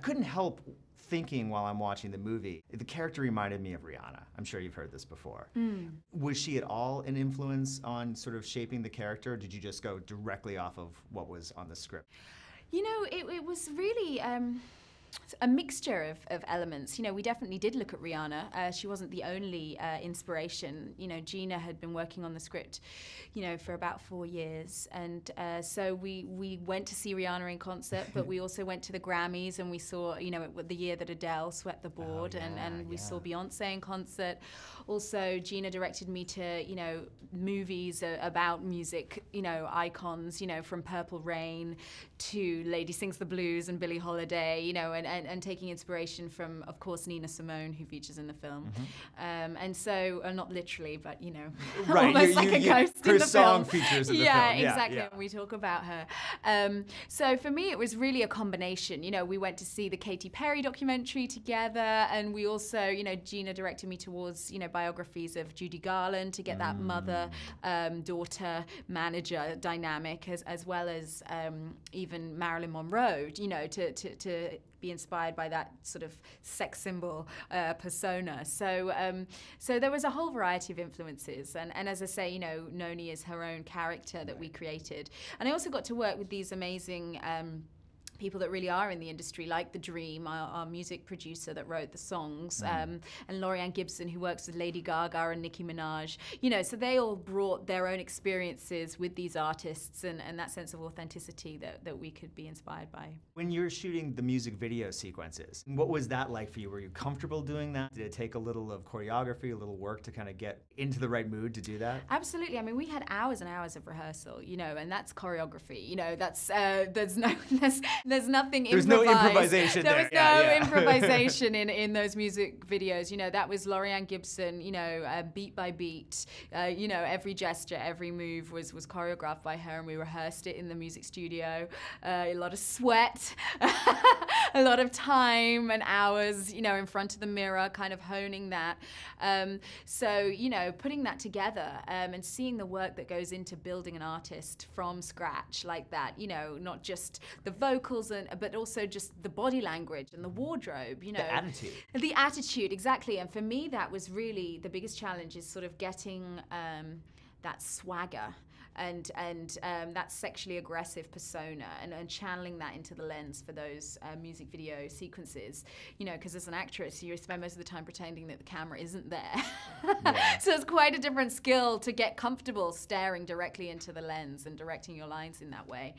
couldn't help thinking while I'm watching the movie, the character reminded me of Rihanna. I'm sure you've heard this before. Was she at all an influence on sort of shaping the character, or did you just go directly off of what was on the script? You know, it was really a mixture of elements. You know, we definitely did look at Rihanna. She wasn't the only inspiration. You know, Gina had been working on the script, you know, for about 4 years. And so we went to see Rihanna in concert, but we also went to the Grammys and we saw, you know, the year that Adele swept the board, and we saw Beyonce in concert. Also, Gina directed me to, you know, movies about music, you know, icons, you know, from Purple Rain to Lady Sings the Blues and Billie Holiday, you know, and taking inspiration from, of course, Nina Simone, who features in the film. And so, not literally, but, you know, almost like a ghost in the film. Her song features in the film. Yeah, exactly, and we talk about her. So for me, it was really a combination. You know, we went to see the Katy Perry documentary together, and we also, you know, Gina directed me towards, you know, biographies of Judy Garland to get that mother, daughter, manager dynamic, as well as even Marilyn Monroe, you know, to be inspired by that sort of sex symbol persona. So so there was a whole variety of influences, and as I say, you know, Noni is her own character that we created. And I also got to work with these amazing people that really are in the industry, like The Dream, our music producer that wrote the songs, and Laurianne Gibson, who works with Lady Gaga and Nicki Minaj. You know, so they all brought their own experiences with these artists, and that sense of authenticity that we could be inspired by. When you're shooting the music video sequences, what was that like for you? Were you comfortable doing that? Did it take a little of choreography, a little work to kind of get into the right mood to do that? Absolutely. I mean, we had hours and hours of rehearsal, you know, and that's choreography. You know, that's there's nothing improvised. There's no improvisation there. There was no improvisation in those music videos. You know, that was Laurianne Gibson, you know, beat by beat. You know, every gesture, every move was choreographed by her, and we rehearsed it in the music studio. A lot of sweat, a lot of time and hours, you know, in front of the mirror, kind of honing that. So, you know, putting that together and seeing the work that goes into building an artist from scratch like that, you know, not just the vocals, but also just the body language and the wardrobe, you know. The attitude. The attitude, exactly. And for me, that was really the biggest challenge, is sort of getting that swagger and that sexually aggressive persona, and channeling that into the lens for those music video sequences, you know, because as an actress, you spend most of the time pretending that the camera isn't there. So it's quite a different skill to get comfortable staring directly into the lens and directing your lines in that way.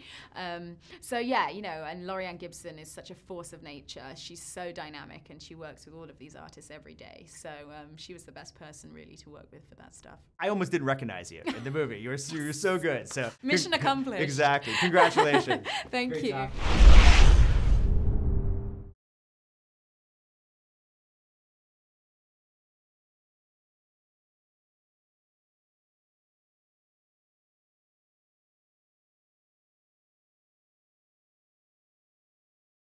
So yeah, you know, and Laurianne Gibson is such a force of nature. She's so dynamic, and she works with all of these artists every day. So she was the best person really to work with for that stuff. I almost didn't recognize you in the movie. You're so good. So mission accomplished. Exactly. Congratulations. Thank you.